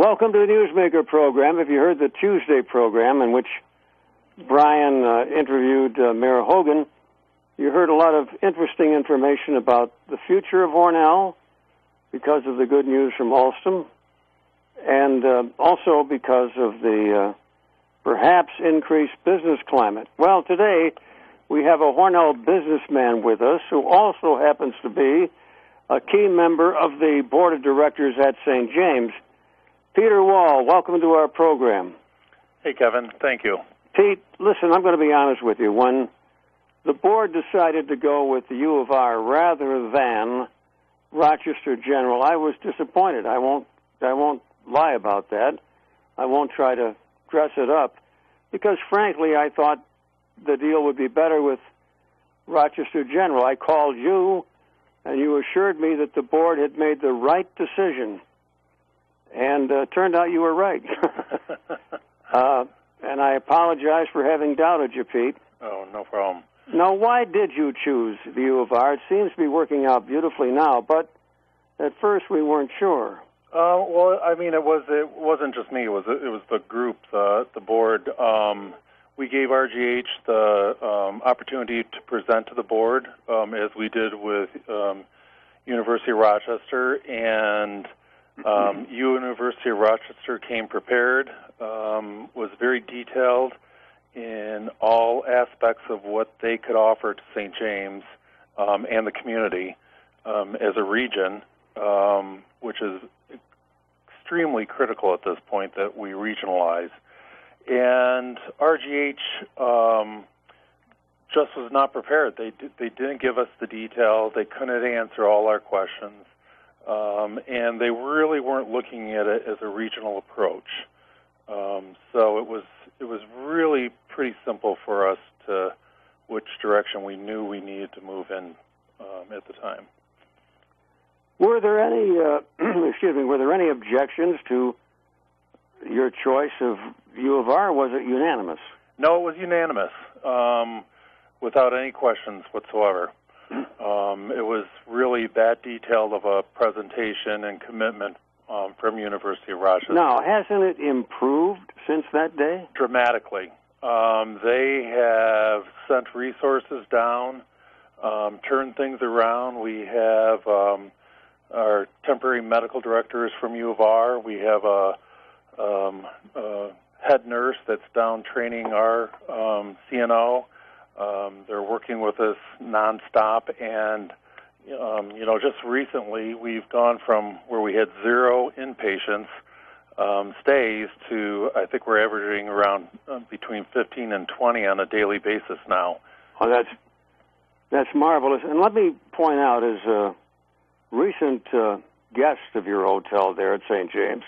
Welcome to the Newsmaker program. If you heard the Tuesday program in which Brian interviewed Mayor Hogan, you heard a lot of interesting information about the future of Hornell because of the good news from Alstom, and also because of the perhaps increased business climate. Well, today we have a Hornell businessman with us who also happens to be a key member of the board of directors at St. James. Peter Wall, welcome to our program. Hey, Kevin. Thank you. Pete, listen, I'm going to be honest with you. When the board decided to go with the U of R rather than Rochester General, I was disappointed. I won't lie about that. I won't try to dress it up because, frankly, I thought the deal would be better with Rochester General. I called you, and you assured me that the board had made the right decision. And turned out you were right. And I apologize for having doubted you, Pete. Oh, no problem. Now, why did you choose the U of R? It seems to be working out beautifully now, but at first we weren't sure. Well, I mean, it wasn't just me. It was the group, the board. We gave RGH the opportunity to present to the board, as we did with University of Rochester, and University of Rochester came prepared, was very detailed in all aspects of what they could offer to St. James and the community as a region, which is extremely critical at this point that we regionalize. And RGH just was not prepared. They didn't give us the detail. They couldn't answer all our questions. And they really weren't looking at it as a regional approach. So it was really pretty simple for us to which direction we knew we needed to move in at the time. Were there any were there any objections to your choice of U of R? Was it unanimous? No, it was unanimous, without any questions whatsoever. It was really that detailed of a presentation and commitment from University of Rochester. Now, hasn't it improved since that day? Dramatically. They have sent resources down, turned things around. We have our temporary medical directors from U of R. We have a head nurse that's down training our CNO. They're working with us nonstop, and just recently we've gone from where we had 0 inpatients stays to I think we're averaging around between 15 and 20 on a daily basis now. Oh, that's marvelous. And let me point out, as a recent guest of your hotel there at St. James,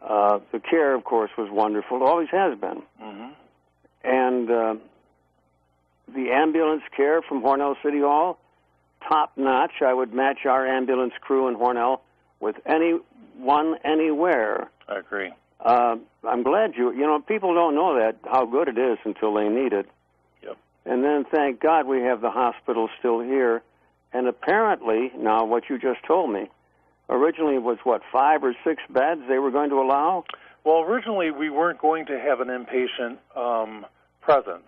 the care, of course, was wonderful. It always has been. Mm-hmm. And the ambulance care from Hornell City Hall, top-notch. I would match our ambulance crew in Hornell with anyone, anywhere. I agree. I'm glad people don't know that, how good it is until they need it. Yep. And then, thank God, we have the hospital still here. And apparently, now what you just told me, originally it was, 5 or 6 beds they were going to allow? Well, originally we weren't going to have an inpatient presence.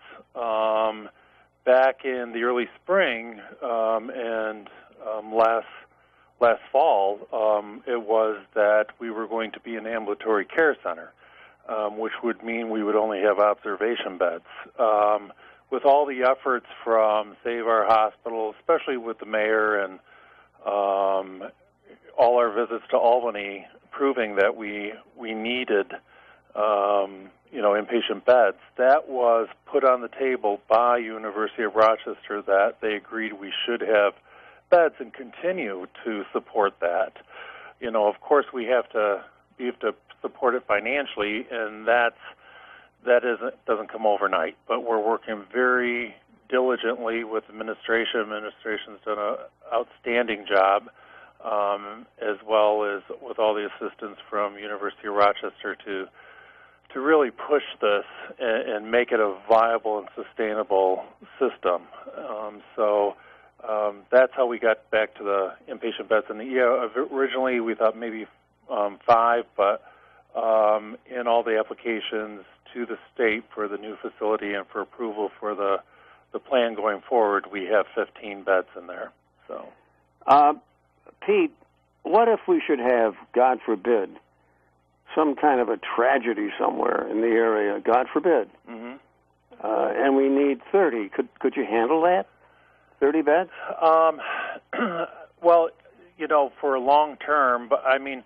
Back in the early spring and last fall, it was that we were going to be an ambulatory care center, which would mean we would only have observation beds. With all the efforts from Save Our Hospital, especially with the mayor and all our visits to Albany, proving that we needed inpatient beds, that was put on the table by University of Rochester that they agreed we should have beds and continue to support that. Of course we have to support it financially, and that doesn't come overnight. But we're working very diligently with administration. Administration's done an outstanding job, as well as with all the assistance from University of Rochester to really push this and make it a viable and sustainable system. So that's how we got back to the inpatient beds. And originally we thought maybe 5, but in all the applications to the state for the new facility and for approval for the plan going forward, we have 15 beds in there. So, Pete, what if we should have, God forbid, some kind of a tragedy somewhere in the area, God forbid, and we need 30? Could you handle that? 30 beds? Well, for long term, but I mean,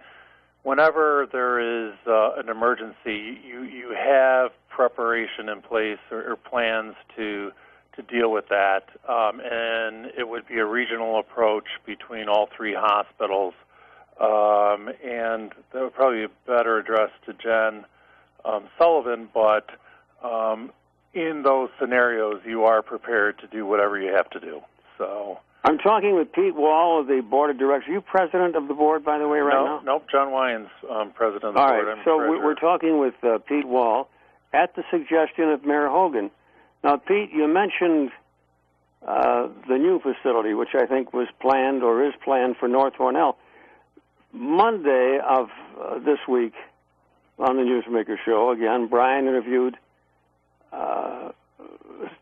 whenever there is an emergency, you have preparation in place or plans to deal with that, and it would be a regional approach between all three hospitals, and that would probably be better addressed to Jen Sullivan, but in those scenarios, you are prepared to do whatever you have to do. So I'm talking with Pete Wall of the Board of Directors. Are you president of the board, by the way, now? Nope, John Wyans, president of the board. All right, so we're talking with Pete Wall at the suggestion of Mayor Hogan. Now, Pete, you mentioned the new facility, which I think was planned or is planned for North Hornell. Monday of this week on the Newsmaker Show, again, Brian interviewed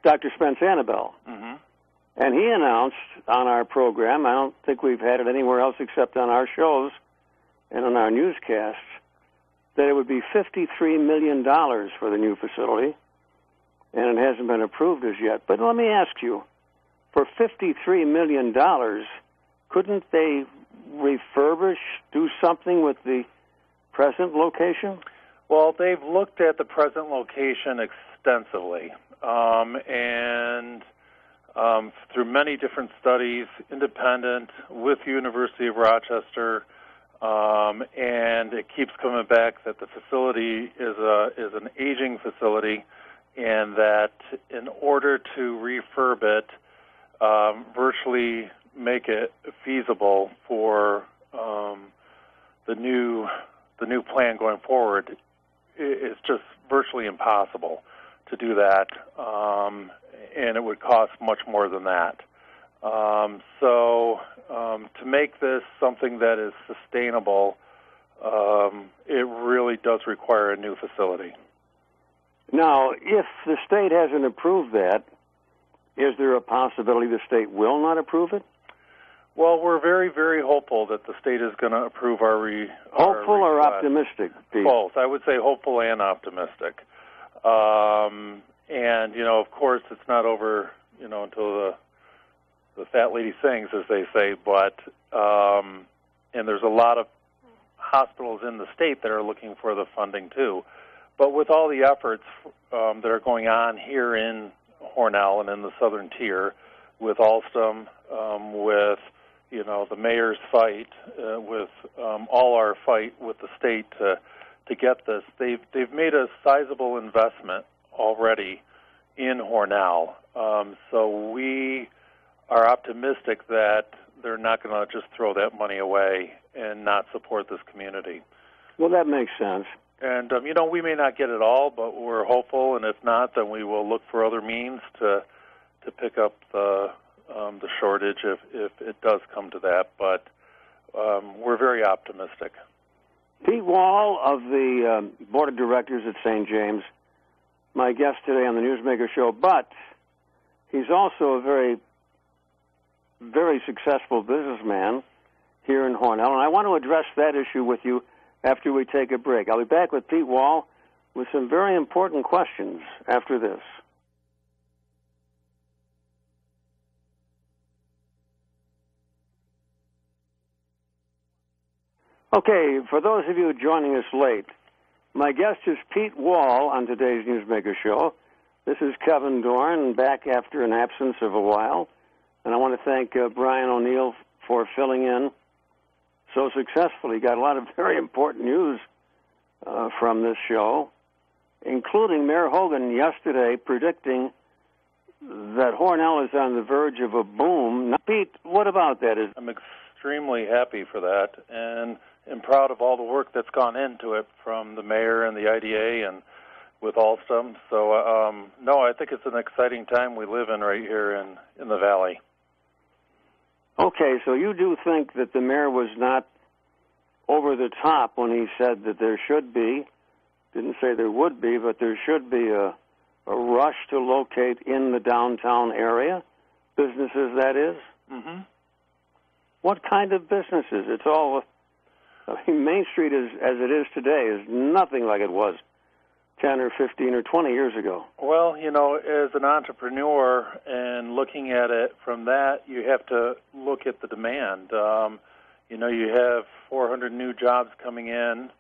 Dr. Spence Annabelle. And he announced on our program, I don't think we've had it anywhere else except on our shows and on our newscasts, that it would be $53 million for the new facility, and it hasn't been approved as yet. But let me ask you, for $53 million, couldn't they refurbish, do something with the present location? Well, they've looked at the present location extensively, and through many different studies, independent, with University of Rochester, and it keeps coming back that the facility is an aging facility, and that in order to refurb it, virtually make it feasible for the new plan going forward, it's just virtually impossible to do that, and it would cost much more than that. So to make this something that is sustainable, it really does require a new facility. Now, if the state hasn't approved that, is there a possibility the state will not approve it? Well, we're very, very hopeful that the state is going to approve our hopeful or optimistic, Pete? Both. I would say hopeful and optimistic. And, of course, it's not over, until the fat lady sings, as they say, but, and there's a lot of hospitals in the state that are looking for the funding, too. But with all the efforts that are going on here in Hornell and in the southern tier, with Alstom, with, the mayor's fight, with all our fight with the state to get this, they've made a sizable investment already in Hornell. So we are optimistic that they're not going to just throw that money away and not support this community. Well, that makes sense. And, we may not get it all, but we're hopeful, and if not, then we will look for other means to pick up the shortage if it does come to that. But we're very optimistic. Pete Wall of the Board of Directors at St. James, my guest today on the Newsmaker Show, but he's also a very, very successful businessman here in Hornell, and I want to address that issue with you after we take a break. I'll be back with Pete Wall with some very important questions after this. Okay, for those of you joining us late, my guest is Pete Wall on today's Newsmaker Show. This is Kevin Dorn, back after an absence of a while, and I want to thank Brian O'Neill for filling in so successfully. Got a lot of very important news from this show, including Mayor Hogan yesterday predicting that Hornell is on the verge of a boom. Now, Pete, what about that? I'm extremely happy for that, and proud of all the work that's gone into it from the mayor and the IDA and with Alstom. So, no, I think it's an exciting time we live in right here in the Valley. Okay, so you do think that the mayor was not over the top when he said that there should be, didn't say there would be, but there should be a rush to locate in the downtown area, businesses that is. Mm-hmm. What kind of businesses? It's all, I mean, Main Street is, as it is today, is nothing like it was 10 or 15 or 20 years ago. Well, you know, as an entrepreneur and looking at it from that, you have to look at the demand. You know, you have 400 new jobs coming in,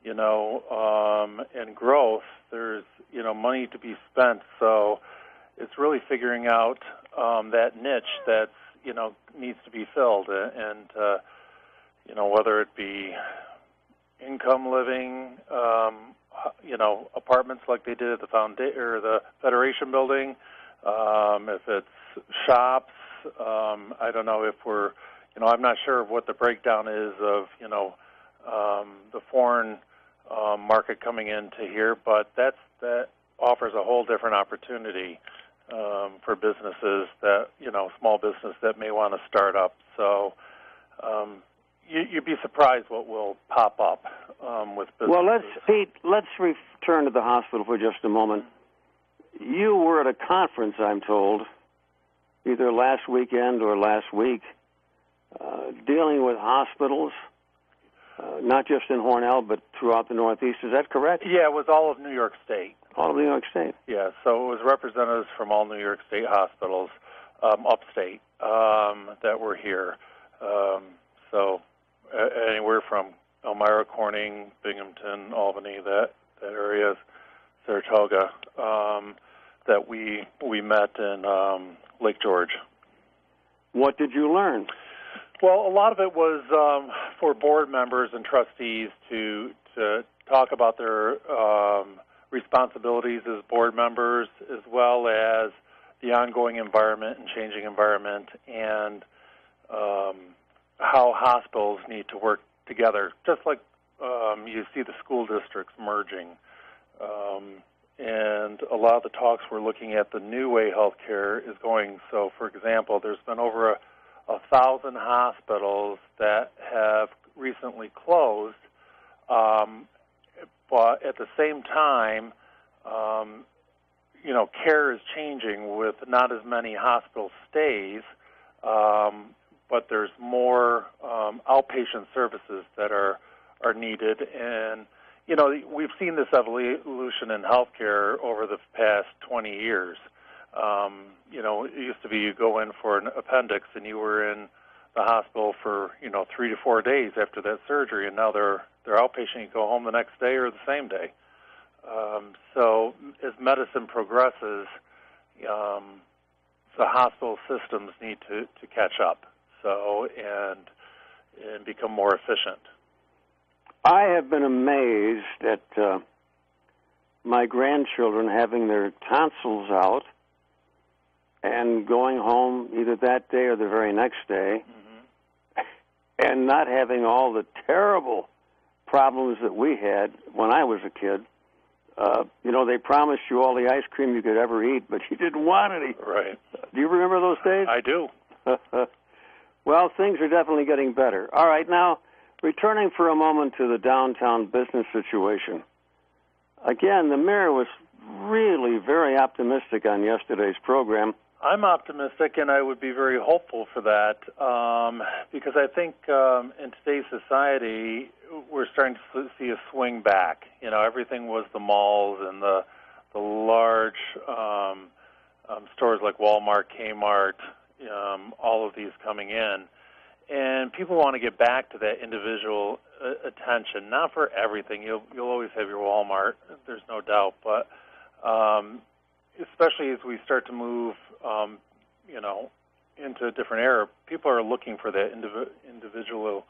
you know, and growth. There's, you know, money to be spent. So it's really figuring out that niche that's, you know, needs to be filled. And you know, whether it be income living, you know, apartments like they did at the Federation building, if it's shops, I don't know if we're, you know, I'm not sure what the breakdown is of, you know, the foreign market coming into here, but that offers a whole different opportunity for businesses that, you know, small business that may want to start up. So you'd be surprised what will pop up with businesses. Well, Pete, let's return to the hospital for just a moment. You were at a conference, I'm told, either last weekend or last week, dealing with hospitals, not just in Hornell, but throughout the Northeast. Is that correct? Yeah, it was all of New York State. All of New York State? Yeah, so it was representatives from all New York State hospitals, upstate, that were here. So anywhere from Elmira, Corning, Binghamton, Albany, that area, Saratoga, that we met in Lake George. What did you learn? Well, a lot of it was for board members and trustees to talk about their responsibilities as board members, as well as the ongoing environment and changing environment, and how hospitals need to work together, just like you see the school districts merging. And a lot of the talks were looking at the new way healthcare is going. So, for example, there's been over 1,000 hospitals that have recently closed, but at the same time, you know, care is changing with not as many hospital stays, but there's more outpatient services that are needed. And, you know, we've seen this evolution in healthcare over the past 20 years. You know, it used to be you go in for an appendix and you were in the hospital for, you know, 3 to 4 days after that surgery, and now they're outpatient. You go home the next day or the same day. So as medicine progresses, the hospital systems need to catch up, so and become more efficient. I have been amazed at my grandchildren having their tonsils out and going home either that day or the very next day, and not having all the terrible problems that we had when I was a kid. You know, they promised you all the ice cream you could ever eat, but you didn't want any. Right. Do you remember those days? I do. Well, things are definitely getting better. All right, now, returning for a moment to the downtown business situation. Again, the mayor was really very optimistic on yesterday's program. I'm optimistic, and I would be very hopeful for that, because I think in today's society, we're starting to see a swing back. You know, everything was the malls and the large stores like Walmart, Kmart, all of these coming in. And people want to get back to that individual attention, not for everything. You'll always have your Walmart, there's no doubt, but especially as we start to move, you know, into a different era, people are looking for that individual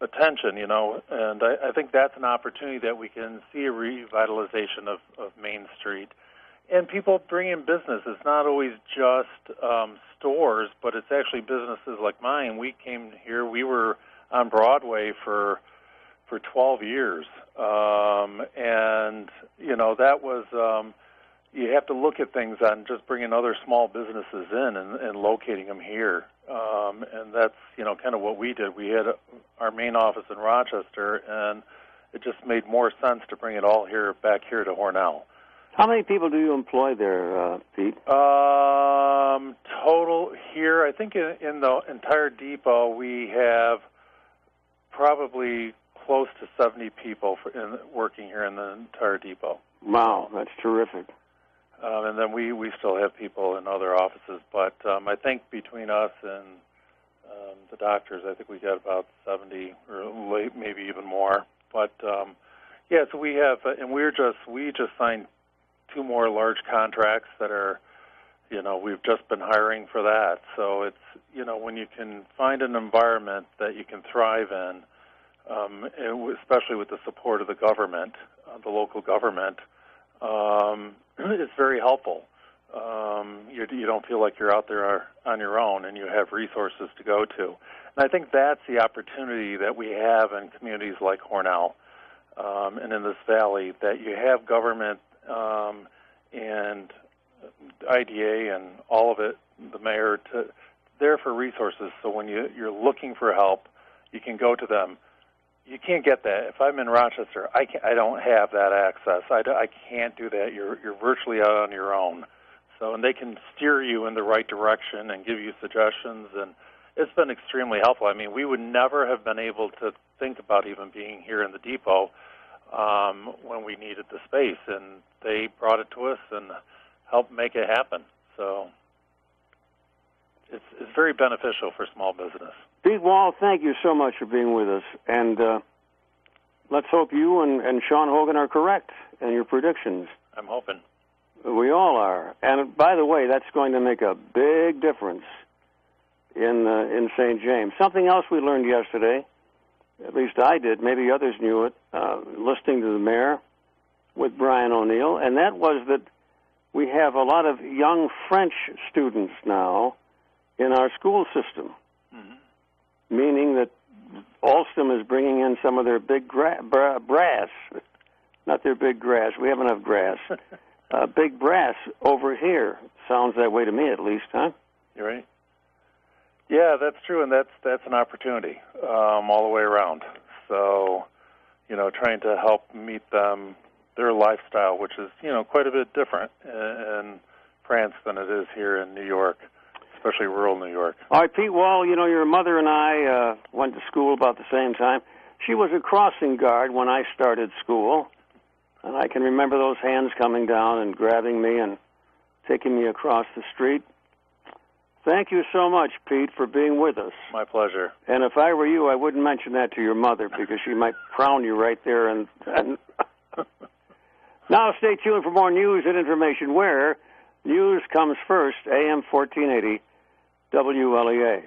attention, you know, and I think that's an opportunity that we can see a revitalization of Main Street. And people bring in business. It's not always just stores, but it's actually businesses like mine. We came here, we were on Broadway for 12 years, and, you know, that was... you have to look at things on just bringing other small businesses in and locating them here. And that's, kind of what we did. We had our main office in Rochester, and it just made more sense to bring it all back here to Hornell. How many people do you employ there, Pete? Total here, I think in the entire depot, we have probably close to 70 people working here in the entire depot. Wow, that's terrific. And then we still have people in other offices, but I think between us and the doctors, I think we got about 70 or maybe even more. But yeah, so we have, and we just signed 2 more large contracts that are, we've just been hiring for that. So it's, when you can find an environment that you can thrive in, and especially with the support of the government, the local government, it's very helpful. You don't feel like you're out there on your own, and you have resources to go to. And I think that's the opportunity that we have in communities like Hornell and in this valley, that you have government and IDA and all of it, the mayor, there for resources. So when you're looking for help, you can go to them. You can't get that. If I'm in Rochester, I don't have that access. I can't do that. You're virtually out on your own. So, and they can steer you in the right direction and give you suggestions, and it's been extremely helpful. I mean, we would never have been able to think about even being here in the depot when we needed the space, and they brought it to us and helped make it happen. So it's very beneficial for small business. Pete Wall, thank you so much for being with us, and let's hope you and Sean Hogan are correct in your predictions. I'm hoping. We all are. And by the way, that's going to make a big difference in St. James. Something else we learned yesterday, at least I did, maybe others knew it, listening to the mayor with Brian O'Neill, and that was that we have a lot of young French students now in our school system, meaning that Alstom is bringing in some of their big brass, not their big grass, we have enough grass, big brass over here. Sounds that way to me, at least, huh? You're right. Yeah, that's true, and that's an opportunity all the way around. So, trying to help meet them, their lifestyle, which is, quite a bit different in France than it is here in New York, especially rural New York. All right, Pete Wall, your mother and I went to school about the same time. She was a crossing guard when I started school, and I can remember those hands coming down and grabbing me and taking me across the street. Thank you so much, Pete, for being with us. My pleasure. And if I were you, I wouldn't mention that to your mother because she might crown you right there. And Now stay tuned for more news and information where news comes first, AM 1480, WLEA.